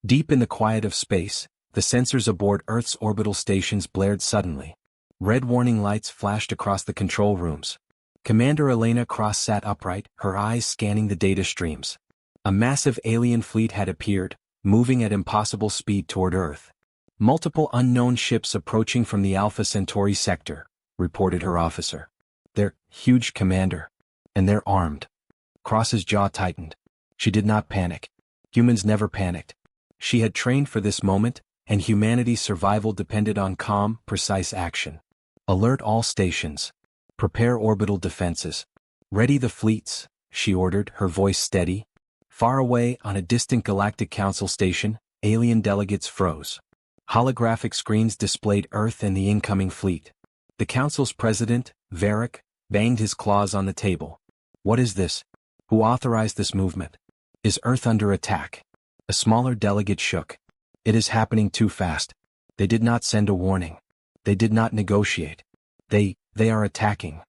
Deep in the quiet of space, the sensors aboard Earth's orbital stations blared suddenly. Red warning lights flashed across the control rooms. Commander Elena Cross sat upright, her eyes scanning the data streams. A massive alien fleet had appeared, moving at impossible speed toward Earth. Multiple unknown ships approaching from the Alpha Centauri sector, reported her officer. They're huge, Commander. And they're armed. Cross's jaw tightened. She did not panic. Humans never panicked. She had trained for this moment, and humanity's survival depended on calm, precise action. Alert all stations. Prepare orbital defenses. Ready the fleets, she ordered, her voice steady. Far away, on a distant Galactic Council station, alien delegates froze. Holographic screens displayed Earth and the incoming fleet. The Council's president, Varric, banged his claws on the table. What is this? Who authorized this movement? Is Earth under attack? A smaller delegate shook. It is happening too fast. They did not send a warning. They did not negotiate. They are attacking.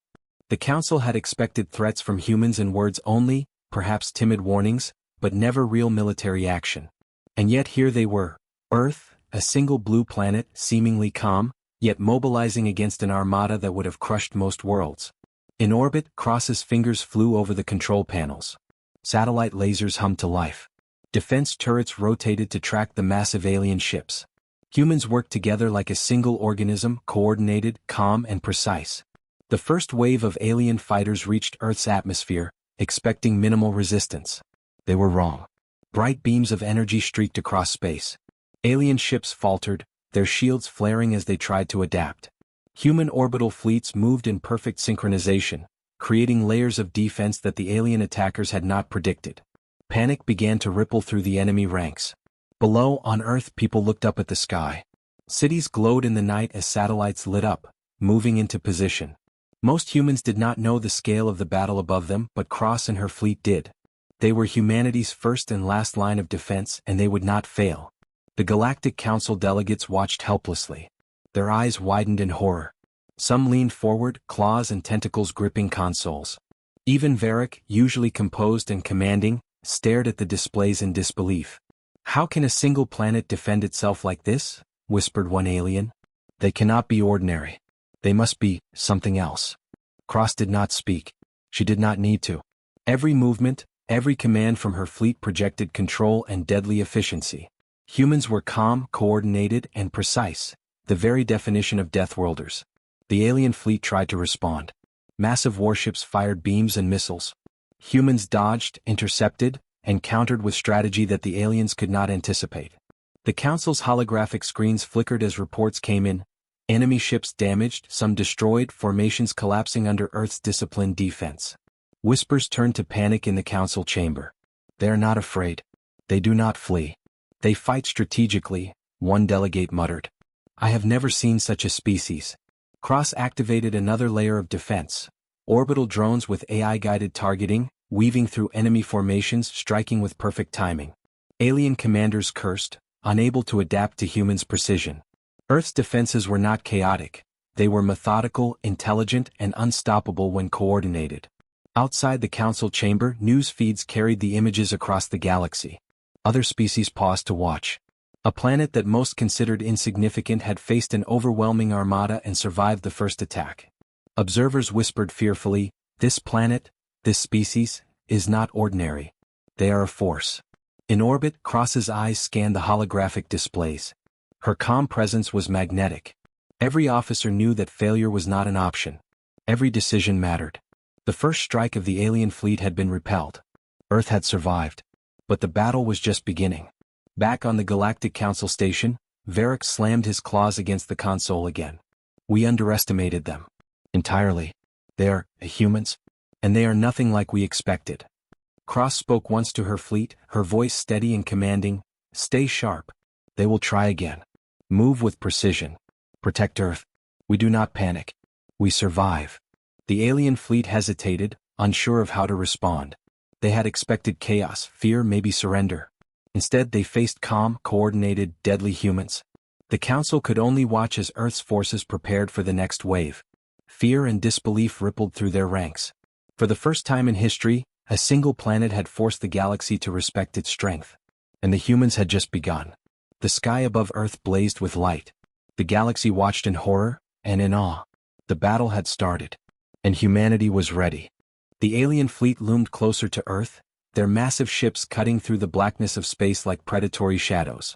The Council had expected threats from humans in words only, perhaps timid warnings, but never real military action. And yet here they were, Earth, a single blue planet, seemingly calm, yet mobilizing against an armada that would have crushed most worlds. In orbit, Cross's fingers flew over the control panels. Satellite lasers hummed to life. Defense turrets rotated to track the massive alien ships. Humans worked together like a single organism, coordinated, calm, and precise. The first wave of alien fighters reached Earth's atmosphere, expecting minimal resistance. They were wrong. Bright beams of energy streaked across space. Alien ships faltered, their shields flaring as they tried to adapt. Human orbital fleets moved in perfect synchronization, creating layers of defense that the alien attackers had not predicted. Panic began to ripple through the enemy ranks. Below, on Earth, people looked up at the sky. Cities glowed in the night as satellites lit up, moving into position. Most humans did not know the scale of the battle above them, but Cross and her fleet did. They were humanity's first and last line of defense, and they would not fail. The Galactic Council delegates watched helplessly. Their eyes widened in horror. Some leaned forward, claws and tentacles gripping consoles. Even Varric, usually composed and commanding, stared at the displays in disbelief. How can a single planet defend itself like this? Whispered one alien. They cannot be ordinary. They must be something else. Cross did not speak. She did not need to. Every movement, every command from her fleet projected control and deadly efficiency. Humans were calm, coordinated, and precise, the very definition of Deathworlders. The alien fleet tried to respond. Massive warships fired beams and missiles. Humans dodged, intercepted, and countered with strategy that the aliens could not anticipate. The Council's holographic screens flickered as reports came in. Enemy ships damaged, some destroyed, formations collapsing under Earth's disciplined defense. Whispers turned to panic in the Council chamber. They are not afraid. They do not flee. They fight strategically, one delegate muttered. I have never seen such a species. Cross activated another layer of defense. Orbital drones with AI-guided targeting, weaving through enemy formations, striking with perfect timing. Alien commanders cursed, unable to adapt to humans' precision. Earth's defenses were not chaotic. They were methodical, intelligent, and unstoppable when coordinated. Outside the Council chamber, news feeds carried the images across the galaxy. Other species paused to watch. A planet that most considered insignificant had faced an overwhelming armada and survived the first attack. Observers whispered fearfully, this planet, this species, is not ordinary. They are a force. In orbit, Cross's eyes scanned the holographic displays. Her calm presence was magnetic. Every officer knew that failure was not an option. Every decision mattered. The first strike of the alien fleet had been repelled. Earth had survived. But the battle was just beginning. Back on the Galactic Council station, Varric slammed his claws against the console again. We underestimated them. Entirely. They are humans. And they are nothing like we expected. Cross spoke once to her fleet, her voice steady and commanding. Stay sharp. They will try again. Move with precision. Protect Earth. We do not panic. We survive. The alien fleet hesitated, unsure of how to respond. They had expected chaos, fear, maybe surrender. Instead, they faced calm, coordinated, deadly humans. The Council could only watch as Earth's forces prepared for the next wave. Fear and disbelief rippled through their ranks. For the first time in history, a single planet had forced the galaxy to respect its strength. and the humans had just begun. The sky above Earth blazed with light. The galaxy watched in horror and in awe. The battle had started, and humanity was ready. The alien fleet loomed closer to Earth, their massive ships cutting through the blackness of space like predatory shadows.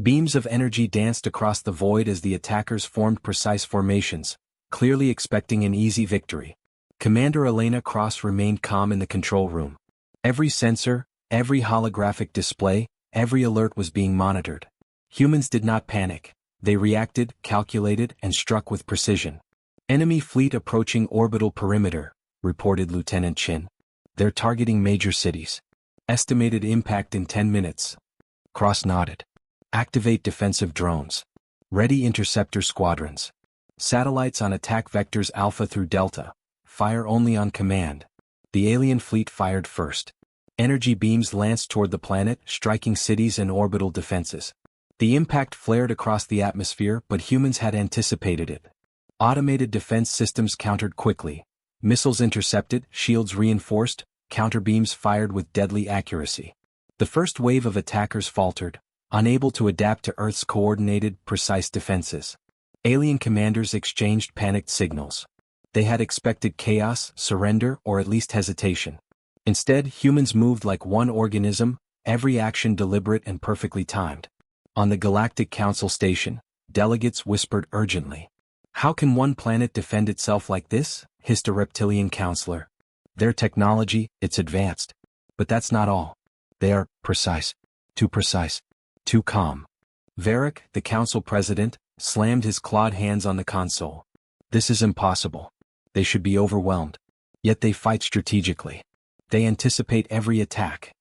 Beams of energy danced across the void as the attackers formed precise formations, clearly expecting an easy victory. Commander Elena Cross remained calm in the control room. Every sensor, every holographic display, every alert was being monitored. Humans did not panic. They reacted, calculated, and struck with precision. Enemy fleet approaching orbital perimeter, reported Lieutenant Chin. They're targeting major cities. Estimated impact in 10 minutes. Cross nodded. Activate defensive drones. Ready interceptor squadrons. Satellites on attack vectors Alpha through Delta. Fire only on command. The alien fleet fired first. Energy beams lanced toward the planet, striking cities and orbital defenses. The impact flared across the atmosphere, but humans had anticipated it. Automated defense systems countered quickly. Missiles intercepted, shields reinforced, counterbeams fired with deadly accuracy. The first wave of attackers faltered, unable to adapt to Earth's coordinated, precise defenses. Alien commanders exchanged panicked signals. They had expected chaos, surrender, or at least hesitation. Instead, humans moved like one organism, every action deliberate and perfectly timed. On the Galactic Council station, delegates whispered urgently. "How can one planet defend itself like this?" hissed a reptilian counselor. "Their technology, it's advanced. But that's not all. They are precise. Too precise. Too calm." Varric, the council president, slammed his clawed hands on the console. "This is impossible. They should be overwhelmed. Yet they fight strategically. They anticipate every attack."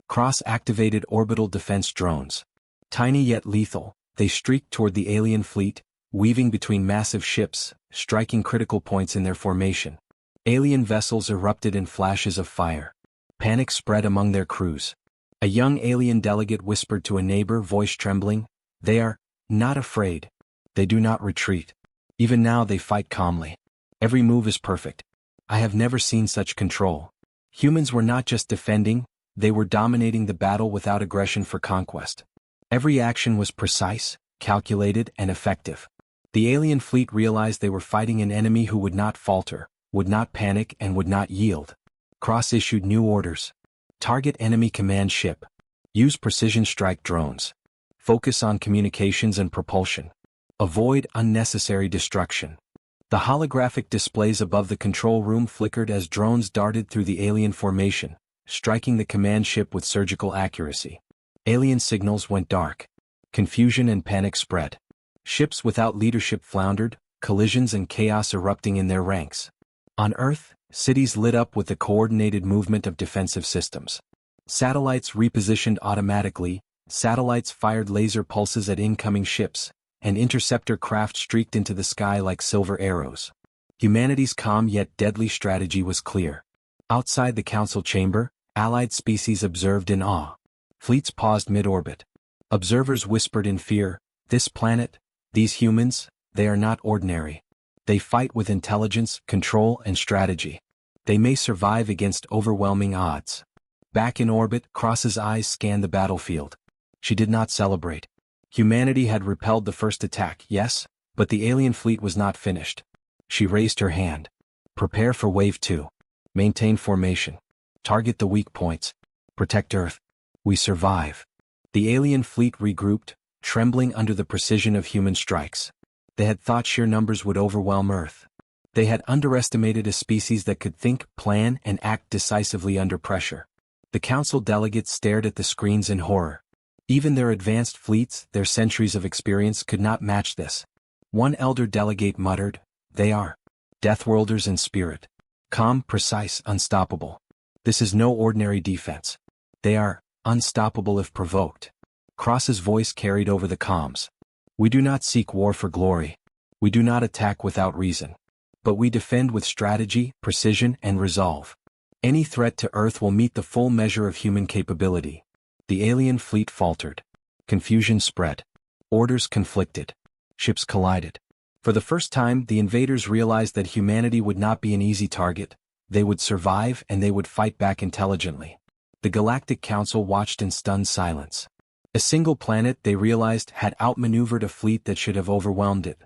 Cross activated orbital defense drones. Tiny yet lethal, they streaked toward the alien fleet, weaving between massive ships, striking critical points in their formation. Alien vessels erupted in flashes of fire. Panic spread among their crews. A young alien delegate whispered to a neighbor, voice trembling, "They are not afraid. They do not retreat. Even now they fight calmly. Every move is perfect. I have never seen such control." Humans were not just defending, they were dominating the battle without aggression for conquest. Every action was precise, calculated, and effective. The alien fleet realized they were fighting an enemy who would not falter, would not panic, and would not yield. Cross issued new orders. Target enemy command ship. Use precision strike drones. Focus on communications and propulsion. Avoid unnecessary destruction. The holographic displays above the control room flickered as drones darted through the alien formation, striking the command ship with surgical accuracy. Alien signals went dark. Confusion and panic spread. Ships without leadership floundered, collisions and chaos erupting in their ranks. On Earth, cities lit up with the coordinated movement of defensive systems. Satellites repositioned automatically, satellites fired laser pulses at incoming ships, and interceptor craft streaked into the sky like silver arrows. Humanity's calm yet deadly strategy was clear. Outside the council chamber, allied species observed in awe. Fleets paused mid-orbit. Observers whispered in fear, "This planet, these humans, they are not ordinary. They fight with intelligence, control, and strategy. They may survive against overwhelming odds." Back in orbit, Cross's eyes scanned the battlefield. She did not celebrate. Humanity had repelled the first attack, yes, but the alien fleet was not finished. She raised her hand. "Prepare for Wave 2. Maintain formation. Target the weak points. Protect Earth. We survive." The alien fleet regrouped, trembling under the precision of human strikes. They had thought sheer numbers would overwhelm Earth. They had underestimated a species that could think, plan, and act decisively under pressure. The council delegates stared at the screens in horror. Even their advanced fleets, their centuries of experience, could not match this. One elder delegate muttered, "They are Deathworlders in spirit. Calm, precise, unstoppable. This is no ordinary defense. They are unstoppable if provoked." Cross's voice carried over the comms. "We do not seek war for glory. We do not attack without reason. But we defend with strategy, precision, and resolve. Any threat to Earth will meet the full measure of human capability." The alien fleet faltered. Confusion spread. Orders conflicted. Ships collided. For the first time, the invaders realized that humanity would not be an easy target. They would survive and they would fight back intelligently. The Galactic Council watched in stunned silence. A single planet, they realized, had outmaneuvered a fleet that should have overwhelmed it.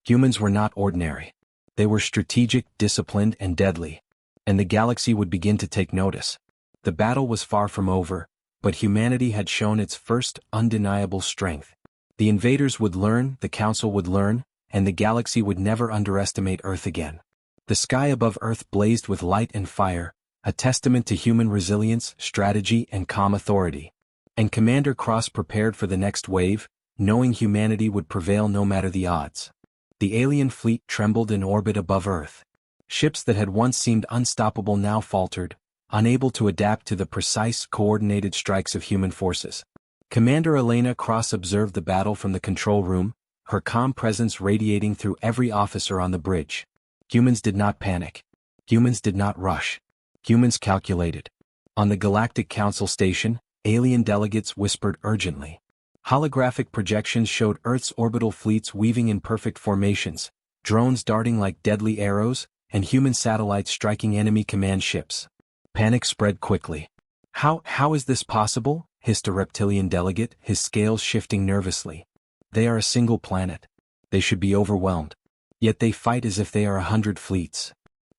Humans were not ordinary. They were strategic, disciplined, and deadly. And the galaxy would begin to take notice. The battle was far from over, but humanity had shown its first undeniable strength. The invaders would learn, the Council would learn, and the galaxy would never underestimate Earth again. The sky above Earth blazed with light and fire, a testament to human resilience, strategy, and calm authority. And Commander Cross prepared for the next wave, knowing humanity would prevail no matter the odds. The alien fleet trembled in orbit above Earth. Ships that had once seemed unstoppable now faltered, unable to adapt to the precise, coordinated strikes of human forces. Commander Elena Cross observed the battle from the control room, her calm presence radiating through every officer on the bridge. Humans did not panic. Humans did not rush. Humans calculated. On the Galactic Council station, alien delegates whispered urgently. Holographic projections showed Earth's orbital fleets weaving in perfect formations, drones darting like deadly arrows, and human satellites striking enemy command ships. Panic spread quickly. How is this possible? Hissed a reptilian delegate, his scales shifting nervously. They are a single planet. They should be overwhelmed. Yet they fight as if they are 100 fleets.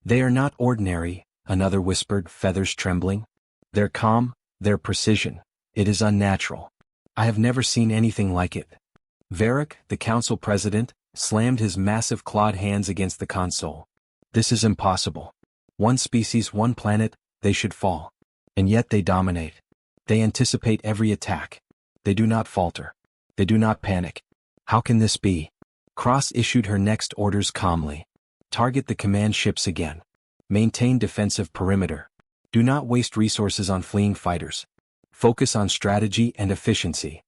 They are not ordinary, another whispered, feathers trembling. Their calm, their precision. It is unnatural. I have never seen anything like it. Varric, the council president, slammed his massive clawed hands against the console. This is impossible. One species, one planet, they should fall. And yet they dominate. They anticipate every attack. They do not falter. They do not panic. How can this be? Cross issued her next orders calmly. Target the command ships again. Maintain defensive perimeter. Do not waste resources on fleeing fighters. Focus on strategy and efficiency.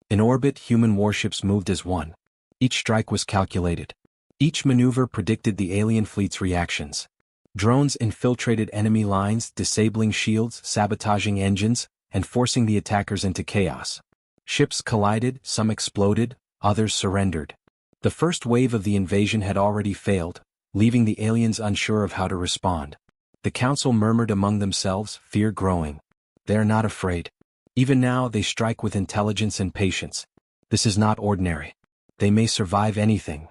In orbit, human warships moved as one. Each strike was calculated. Each maneuver predicted the alien fleet's reactions. Drones infiltrated enemy lines, disabling shields, sabotaging engines, and forcing the attackers into chaos. Ships collided, some exploded, others surrendered. The first wave of the invasion had already failed, leaving the aliens unsure of how to respond. The council murmured among themselves, fear growing. They are not afraid. Even now they strike with intelligence and patience. This is not ordinary. They may survive anything.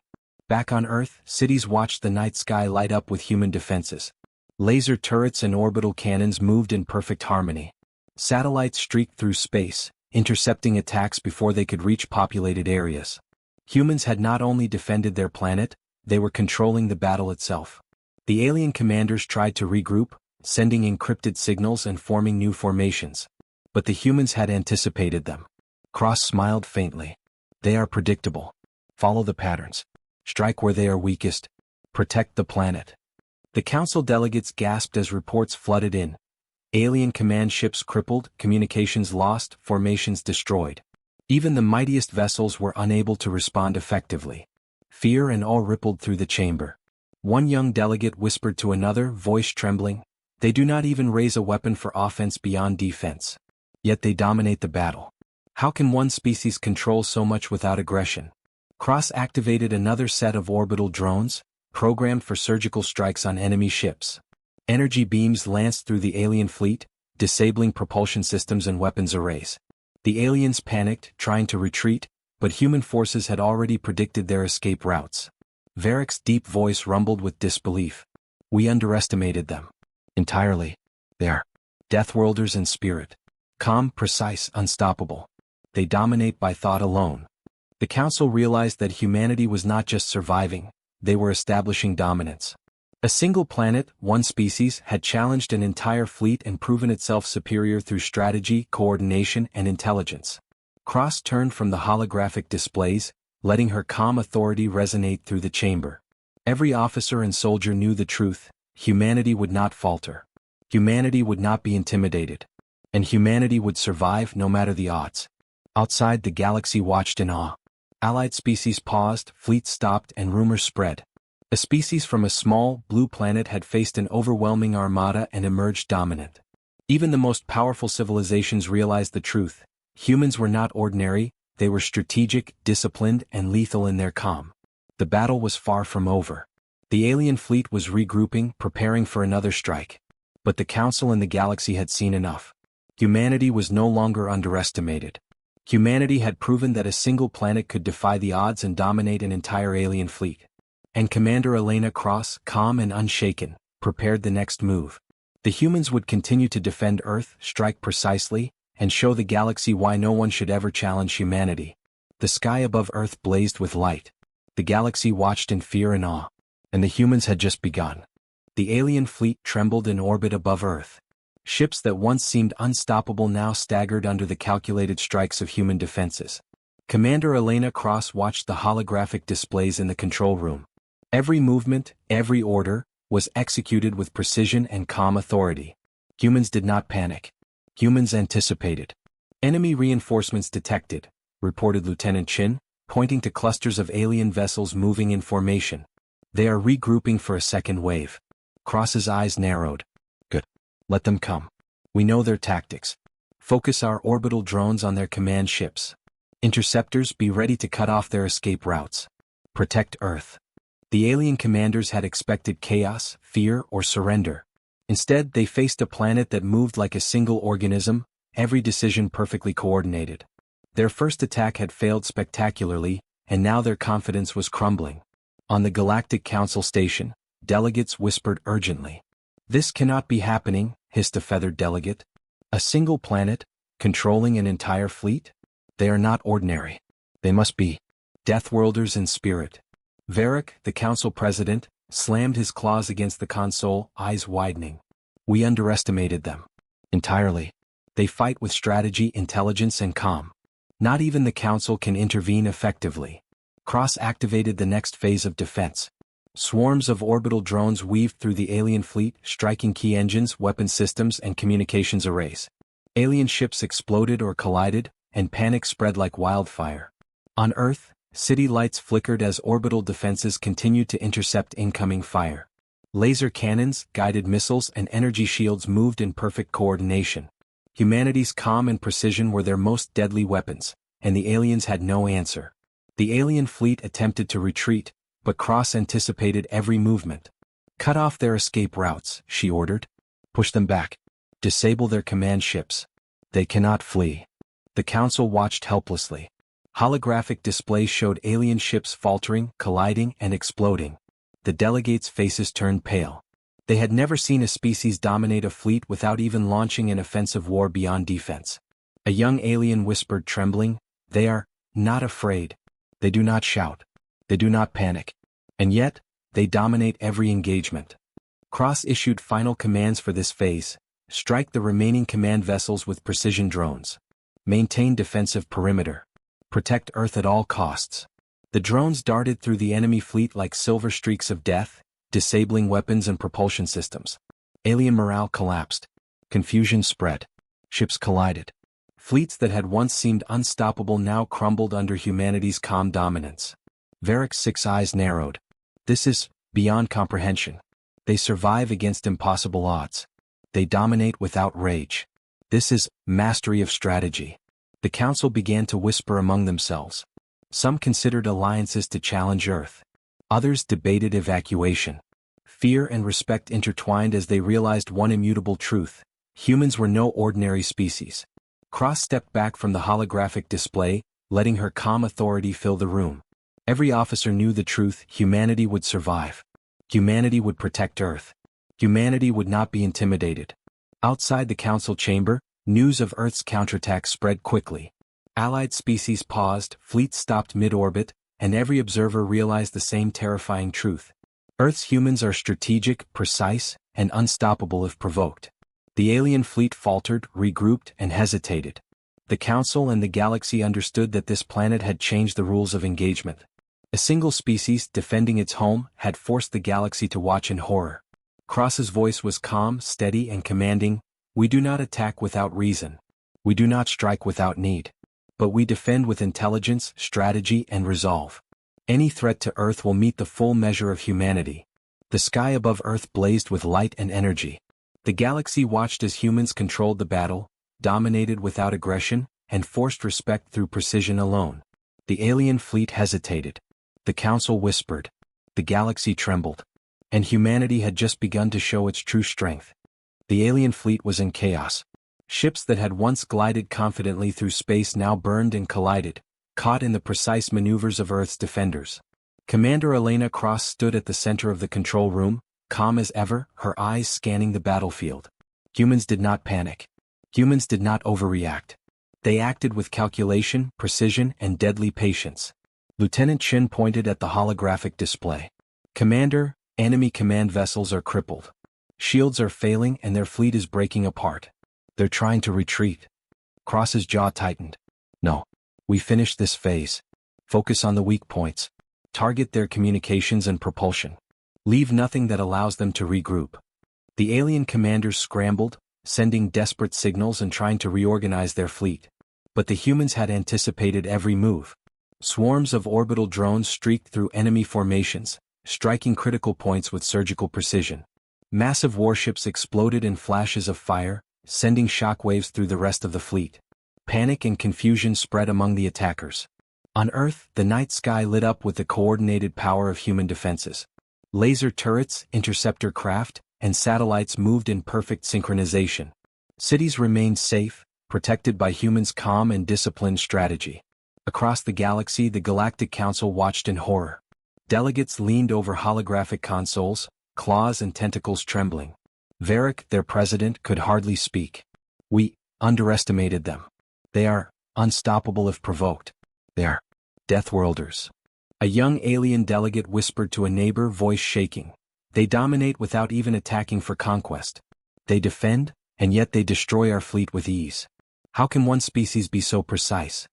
Back on Earth, cities watched the night sky light up with human defenses. Laser turrets and orbital cannons moved in perfect harmony. Satellites streaked through space, intercepting attacks before they could reach populated areas. Humans had not only defended their planet, they were controlling the battle itself. The alien commanders tried to regroup, sending encrypted signals and forming new formations. But the humans had anticipated them. Cross smiled faintly. They are predictable. Follow the patterns. Strike where they are weakest. Protect the planet. The council delegates gasped as reports flooded in. Alien command ships crippled, communications lost, formations destroyed. Even the mightiest vessels were unable to respond effectively. Fear and awe rippled through the chamber. One young delegate whispered to another, voice trembling, "They do not even raise a weapon for offense beyond defense. Yet they dominate the battle. How can one species control so much without aggression?" Cross activated another set of orbital drones, programmed for surgical strikes on enemy ships. Energy beams lanced through the alien fleet, disabling propulsion systems and weapons arrays. The aliens panicked, trying to retreat, but human forces had already predicted their escape routes. Varric's deep voice rumbled with disbelief. "We underestimated them. Entirely. They are Deathworlders in spirit. Calm, precise, unstoppable. They dominate by thought alone." The council realized that humanity was not just surviving, they were establishing dominance. A single planet, one species, had challenged an entire fleet and proven itself superior through strategy, coordination, and intelligence. Cross turned from the holographic displays, letting her calm authority resonate through the chamber. Every officer and soldier knew the truth: humanity would not falter. Humanity would not be intimidated. And humanity would survive no matter the odds. Outside, the galaxy watched in awe. Allied species paused, fleets stopped, and rumors spread. A species from a small, blue planet had faced an overwhelming armada and emerged dominant. Even the most powerful civilizations realized the truth: humans were not ordinary, they were strategic, disciplined, and lethal in their calm. The battle was far from over. The alien fleet was regrouping, preparing for another strike. But the Council and the galaxy had seen enough. Humanity was no longer underestimated. Humanity had proven that a single planet could defy the odds and dominate an entire alien fleet. And Commander Elena Cross, calm and unshaken, prepared the next move. The humans would continue to defend Earth, strike precisely, and show the galaxy why no one should ever challenge humanity. The sky above Earth blazed with light. The galaxy watched in fear and awe. And the humans had just begun. The alien fleet trembled in orbit above Earth. Ships that once seemed unstoppable now staggered under the calculated strikes of human defenses. Commander Elena Cross watched the holographic displays in the control room. Every movement, every order, was executed with precision and calm authority. Humans did not panic. Humans anticipated. Enemy reinforcements detected, reported Lieutenant Chin, pointing to clusters of alien vessels moving in formation. They are regrouping for a second wave. Cross's eyes narrowed. Good. Let them come. We know their tactics. Focus our orbital drones on their command ships. Interceptors, be ready to cut off their escape routes. Protect Earth. The alien commanders had expected chaos, fear, or surrender. Instead, they faced a planet that moved like a single organism, every decision perfectly coordinated. Their first attack had failed spectacularly, and now their confidence was crumbling. On the Galactic Council station, delegates whispered urgently. "This cannot be happening," hissed a feathered delegate. "A single planet, controlling an entire fleet? They are not ordinary. They must be Deathworlders in spirit." Varric, the council president, slammed his claws against the console, eyes widening. "We underestimated them. Entirely. They fight with strategy, intelligence, and calm. Not even the council can intervene effectively." Cross activated the next phase of defense. Swarms of orbital drones weaved through the alien fleet, striking key engines, weapon systems, and communications arrays. Alien ships exploded or collided, and panic spread like wildfire. On Earth, city lights flickered as orbital defenses continued to intercept incoming fire. Laser cannons, guided missiles, and energy shields moved in perfect coordination. Humanity's calm and precision were their most deadly weapons, and the aliens had no answer. The alien fleet attempted to retreat, but Cross anticipated every movement. "Cut off their escape routes," she ordered. "Push them back. Disable their command ships. They cannot flee." The council watched helplessly. Holographic displays showed alien ships faltering, colliding, and exploding. The delegates' faces turned pale. They had never seen a species dominate a fleet without even launching an offensive war beyond defense. A young alien whispered, trembling, "They are not afraid. They do not shout. They do not panic. And yet, they dominate every engagement." Cross issued final commands for this phase. Strike the remaining command vessels with precision drones. Maintain defensive perimeter. Protect Earth at all costs. The drones darted through the enemy fleet like silver streaks of death, disabling weapons and propulsion systems. Alien morale collapsed. Confusion spread. Ships collided. Fleets that had once seemed unstoppable now crumbled under humanity's calm dominance. Varric's 6 eyes narrowed. "This is beyond comprehension. They survive against impossible odds. They dominate without rage. This is mastery of strategy." The council began to whisper among themselves. Some considered alliances to challenge Earth. Others debated evacuation. Fear and respect intertwined as they realized one immutable truth: humans were no ordinary species. Cross stepped back from the holographic display, letting her calm authority fill the room. Every officer knew the truth: humanity would survive. Humanity would protect Earth. Humanity would not be intimidated. Outside the council chamber, news of Earth's counterattack spread quickly. Allied species paused, fleets stopped mid-orbit, and every observer realized the same terrifying truth. Earth's humans are strategic, precise, and unstoppable if provoked. The alien fleet faltered, regrouped, and hesitated. The Council and the galaxy understood that this planet had changed the rules of engagement. A single species, defending its home, had forced the galaxy to watch in horror. Cross's voice was calm, steady, and commanding. "We do not attack without reason. We do not strike without need. But we defend with intelligence, strategy, and resolve. Any threat to Earth will meet the full measure of humanity." The sky above Earth blazed with light and energy. The galaxy watched as humans controlled the battle, dominated without aggression, and forced respect through precision alone. The alien fleet hesitated. The Council whispered. The galaxy trembled. And humanity had just begun to show its true strength. The alien fleet was in chaos. Ships that had once glided confidently through space now burned and collided, caught in the precise maneuvers of Earth's defenders. Commander Elena Cross stood at the center of the control room, calm as ever, her eyes scanning the battlefield. Humans did not panic. Humans did not overreact. They acted with calculation, precision, and deadly patience. Lieutenant Chin pointed at the holographic display. Commander, enemy command vessels are crippled. Shields are failing and their fleet is breaking apart. They're trying to retreat. Cross's jaw tightened. No. We finished this phase. Focus on the weak points. Target their communications and propulsion. Leave nothing that allows them to regroup. The alien commanders scrambled, sending desperate signals and trying to reorganize their fleet. But the humans had anticipated every move. Swarms of orbital drones streaked through enemy formations, striking critical points with surgical precision. Massive warships exploded in flashes of fire, sending shockwaves through the rest of the fleet. Panic and confusion spread among the attackers. On Earth, the night sky lit up with the coordinated power of human defenses. Laser turrets, interceptor craft, and satellites moved in perfect synchronization. Cities remained safe, protected by humans' calm and disciplined strategy. Across the galaxy, the Galactic Council watched in horror. Delegates leaned over holographic consoles, claws and tentacles trembling. Varric, their president, could hardly speak. We underestimated them. They are unstoppable if provoked. They are deathworlders. A young alien delegate whispered to a neighbor, voice shaking. They dominate without even attacking for conquest. They defend, and yet they destroy our fleet with ease. How can one species be so precise?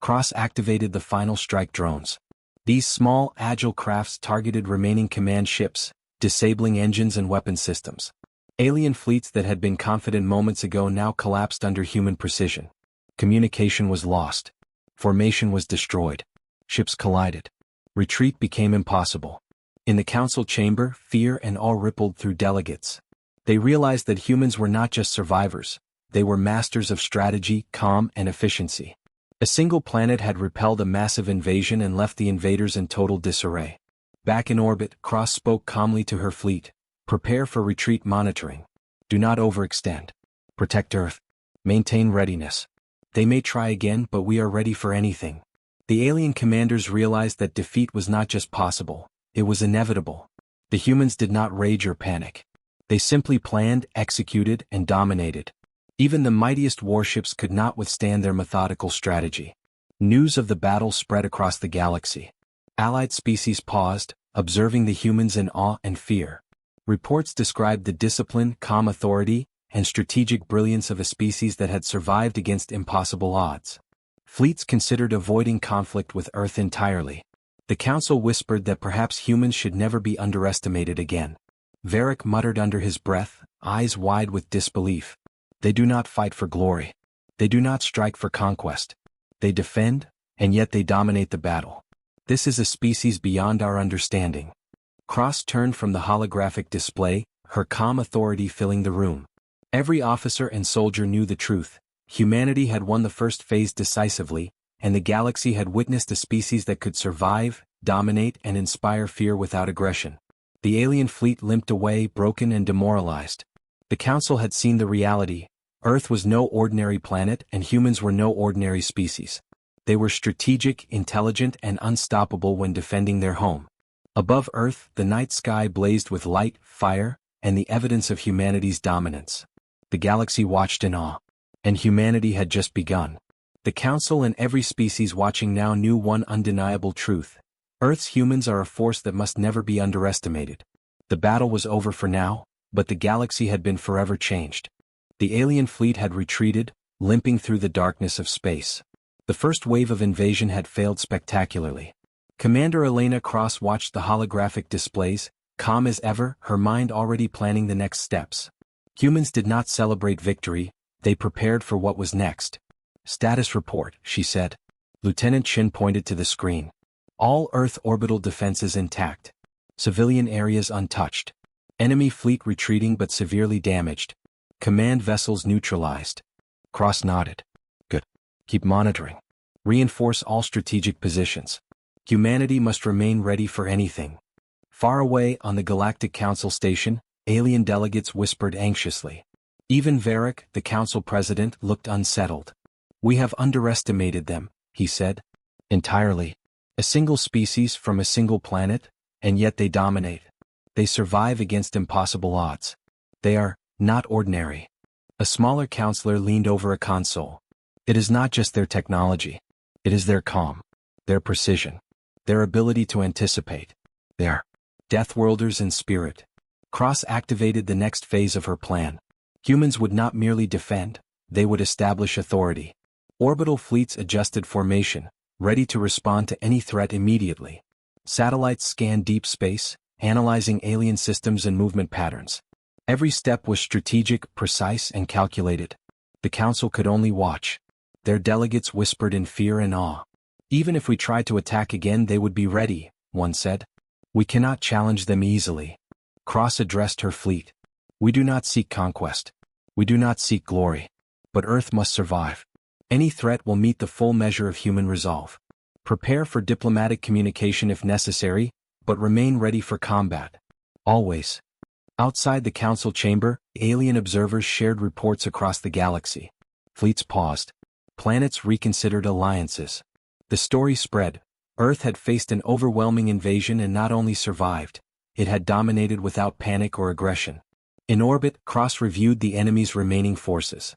Cross activated the final strike drones. These small, agile crafts targeted remaining command ships, disabling engines and weapon systems. Alien fleets that had been confident moments ago now collapsed under human precision. Communication was lost. Formation was destroyed. Ships collided. Retreat became impossible. In the council chamber, fear and awe rippled through delegates. They realized that humans were not just survivors, they were masters of strategy, calm, and efficiency. A single planet had repelled a massive invasion and left the invaders in total disarray. Back in orbit, Cross spoke calmly to her fleet. Prepare for retreat monitoring. Do not overextend. Protect Earth. Maintain readiness. They may try again, but we are ready for anything. The alien commanders realized that defeat was not just possible, it was inevitable. The humans did not rage or panic. They simply planned, executed, and dominated. Even the mightiest warships could not withstand their methodical strategy. News of the battle spread across the galaxy. Allied species paused, observing the humans in awe and fear. Reports described the discipline, calm authority, and strategic brilliance of a species that had survived against impossible odds. Fleets considered avoiding conflict with Earth entirely. The Council whispered that perhaps humans should never be underestimated again. Varric muttered under his breath, eyes wide with disbelief. They do not fight for glory. They do not strike for conquest. They defend, and yet they dominate the battle. This is a species beyond our understanding. Cross turned from the holographic display, her calm authority filling the room. Every officer and soldier knew the truth. Humanity had won the first phase decisively, and the galaxy had witnessed a species that could survive, dominate, and inspire fear without aggression. The alien fleet limped away, broken and demoralized. The Council had seen the reality. Earth was no ordinary planet, and humans were no ordinary species. They were strategic, intelligent, and unstoppable when defending their home. Above Earth, the night sky blazed with light, fire, and the evidence of humanity's dominance. The galaxy watched in awe. And humanity had just begun. The Council and every species watching now knew one undeniable truth. Earth's humans are a force that must never be underestimated. The battle was over for now, but the galaxy had been forever changed. The alien fleet had retreated, limping through the darkness of space. The first wave of invasion had failed spectacularly. Commander Elena Cross watched the holographic displays, calm as ever, her mind already planning the next steps. Humans did not celebrate victory, they prepared for what was next. Status report, she said. Lieutenant Chin pointed to the screen. All Earth orbital defenses intact. Civilian areas untouched. Enemy fleet retreating but severely damaged. Command vessels neutralized. Cross nodded. Good. Keep monitoring. Reinforce all strategic positions. Humanity must remain ready for anything. Far away on the Galactic Council station, alien delegates whispered anxiously. Even Varric, the council president, looked unsettled. "We have underestimated them," he said. "Entirely. A single species from a single planet, and yet they dominate. They survive against impossible odds. They are not ordinary." A smaller counselor leaned over a console. "It is not just their technology. It is their calm, their precision, their ability to anticipate. They are Deathworlders in spirit." Cross activated the next phase of her plan. Humans would not merely defend, they would establish authority. Orbital fleets adjusted formation, ready to respond to any threat immediately. Satellites scanned deep space, analyzing alien systems and movement patterns. Every step was strategic, precise, and calculated. The council could only watch. Their delegates whispered in fear and awe. "Even if we tried to attack again, they would be ready," one said. "We cannot challenge them easily." Cross addressed her fleet. "We do not seek conquest. We do not seek glory. But Earth must survive. Any threat will meet the full measure of human resolve. Prepare for diplomatic communication if necessary, but remain ready for combat. Always." Outside the council chamber, alien observers shared reports across the galaxy. Fleets paused. Planets reconsidered alliances. The story spread. Earth had faced an overwhelming invasion and not only survived, it had dominated without panic or aggression. In orbit, Cross reviewed the enemy's remaining forces.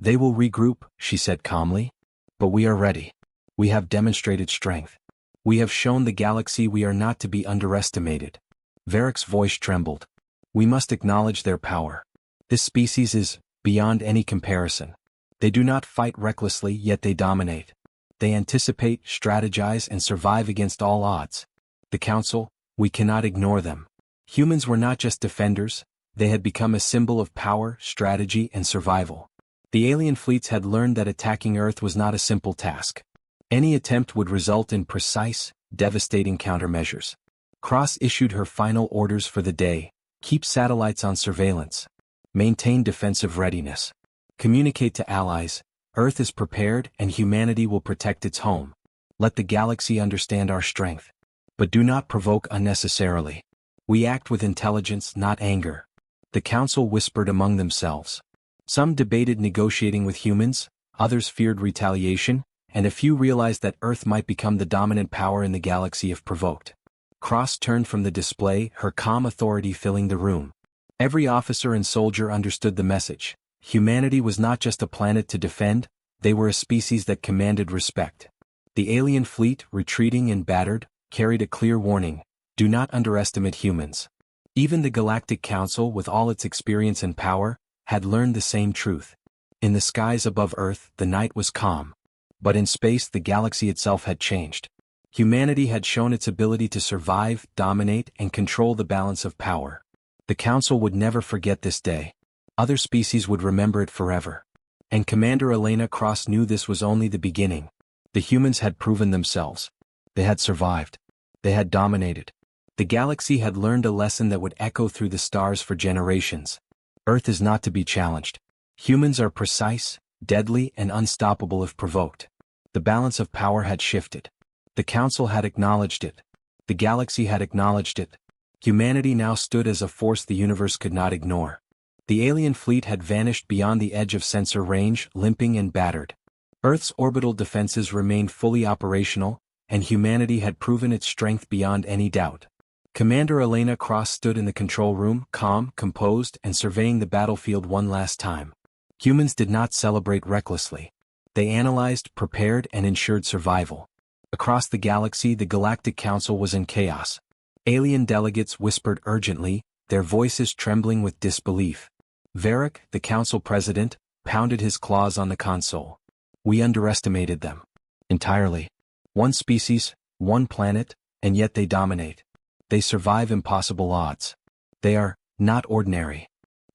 "They will regroup," she said calmly. "But we are ready. We have demonstrated strength. We have shown the galaxy we are not to be underestimated." Varric's voice trembled. "We must acknowledge their power. This species is beyond any comparison. They do not fight recklessly, yet they dominate. They anticipate, strategize, and survive against all odds. The Council, we cannot ignore them." Humans were not just defenders, they had become a symbol of power, strategy, and survival. The alien fleets had learned that attacking Earth was not a simple task. Any attempt would result in precise, devastating countermeasures. Cross issued her final orders for the day: keep satellites on surveillance. Maintain defensive readiness. Communicate to allies, Earth is prepared and humanity will protect its home. Let the galaxy understand our strength. But do not provoke unnecessarily. We act with intelligence, not anger. The council whispered among themselves. Some debated negotiating with humans, others feared retaliation, and a few realized that Earth might become the dominant power in the galaxy if provoked. Cross turned from the display, her calm authority filling the room. Every officer and soldier understood the message. Humanity was not just a planet to defend, they were a species that commanded respect. The alien fleet, retreating and battered, carried a clear warning: do not underestimate humans. Even the Galactic Council, with all its experience and power, had learned the same truth. In the skies above Earth, the night was calm. But in space, the galaxy itself had changed. Humanity had shown its ability to survive, dominate, and control the balance of power. The Council would never forget this day. Other species would remember it forever. And Commander Elena Cross knew this was only the beginning. The humans had proven themselves. They had survived. They had dominated. The galaxy had learned a lesson that would echo through the stars for generations. Earth is not to be challenged. Humans are precise, deadly, and unstoppable if provoked. The balance of power had shifted. The Council had acknowledged it. The galaxy had acknowledged it. Humanity now stood as a force the universe could not ignore. The alien fleet had vanished beyond the edge of sensor range, limping and battered. Earth's orbital defenses remained fully operational, and humanity had proven its strength beyond any doubt. Commander Elena Cross stood in the control room, calm, composed, and surveying the battlefield one last time. Humans did not celebrate recklessly. They analyzed, prepared, and ensured survival. Across the galaxy, the Galactic Council was in chaos. Alien delegates whispered urgently, their voices trembling with disbelief. Varric, the council president, pounded his claws on the console. "We underestimated them. Entirely. One species, one planet, and yet they dominate. They survive impossible odds. They are not ordinary."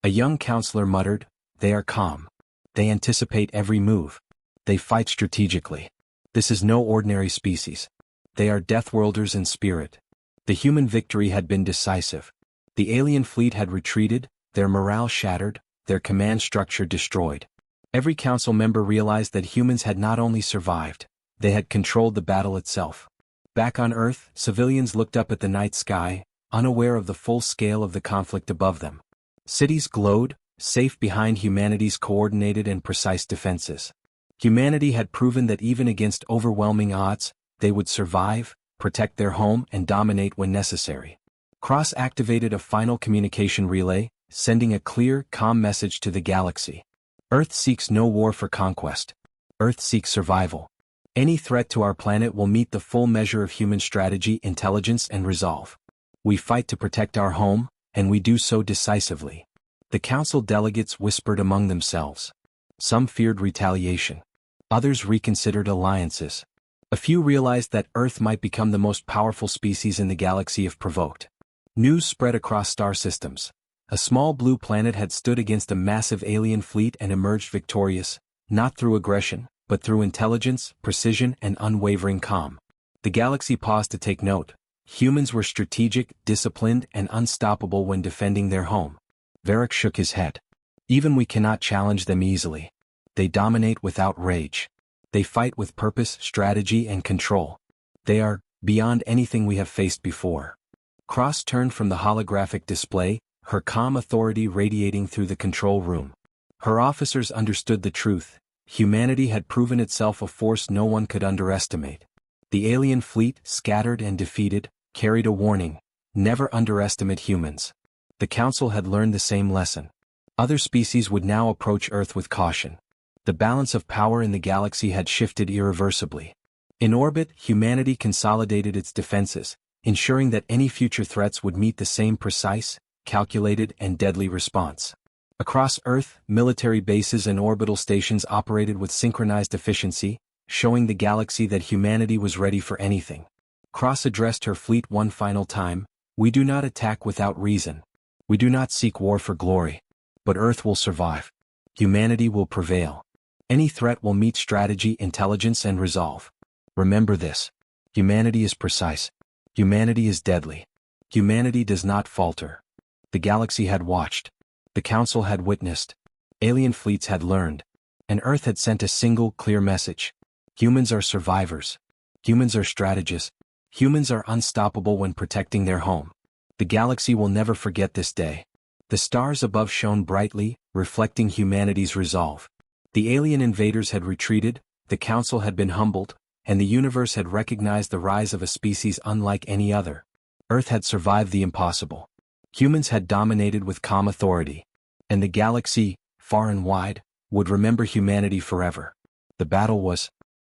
A young counselor muttered, "They are calm. They anticipate every move. They fight strategically. This is no ordinary species. They are Deathworlders in spirit." The human victory had been decisive. The alien fleet had retreated, their morale shattered, their command structure destroyed. Every council member realized that humans had not only survived, they had controlled the battle itself. Back on Earth, civilians looked up at the night sky, unaware of the full scale of the conflict above them. Cities glowed, safe behind humanity's coordinated and precise defenses. Humanity had proven that even against overwhelming odds, they would survive, protect their home, and dominate when necessary. Cross activated a final communication relay, sending a clear, calm message to the galaxy. Earth seeks no war for conquest. Earth seeks survival. Any threat to our planet will meet the full measure of human strategy, intelligence, and resolve. We fight to protect our home, and we do so decisively. The council delegates whispered among themselves. Some feared retaliation. Others reconsidered alliances. A few realized that Earth might become the most powerful species in the galaxy if provoked. News spread across star systems. A small blue planet had stood against a massive alien fleet and emerged victorious, not through aggression, but through intelligence, precision, and unwavering calm. The galaxy paused to take note. Humans were strategic, disciplined, and unstoppable when defending their home. Varric shook his head. Even we cannot challenge them easily. They dominate without rage. They fight with purpose, strategy, and control. They are beyond anything we have faced before. Cross turned from the holographic display, her calm authority radiating through the control room. Her officers understood the truth. Humanity had proven itself a force no one could underestimate. The alien fleet, scattered and defeated, carried a warning: never underestimate humans. The Council had learned the same lesson. Other species would now approach Earth with caution. The balance of power in the galaxy had shifted irreversibly. In orbit, humanity consolidated its defenses, ensuring that any future threats would meet the same precise, calculated, and deadly response. Across Earth, military bases and orbital stations operated with synchronized efficiency, showing the galaxy that humanity was ready for anything. Cross addressed her fleet one final time: "We do not attack without reason. We do not seek war for glory. But Earth will survive. Humanity will prevail. Any threat will meet strategy, intelligence, and resolve. Remember this. Humanity is precise. Humanity is deadly. Humanity does not falter." The galaxy had watched. The Council had witnessed. Alien fleets had learned. And Earth had sent a single, clear message. Humans are survivors. Humans are strategists. Humans are unstoppable when protecting their home. The galaxy will never forget this day. The stars above shone brightly, reflecting humanity's resolve. The alien invaders had retreated, the Council had been humbled, and the universe had recognized the rise of a species unlike any other. Earth had survived the impossible. Humans had dominated with calm authority. And the galaxy, far and wide, would remember humanity forever. The battle was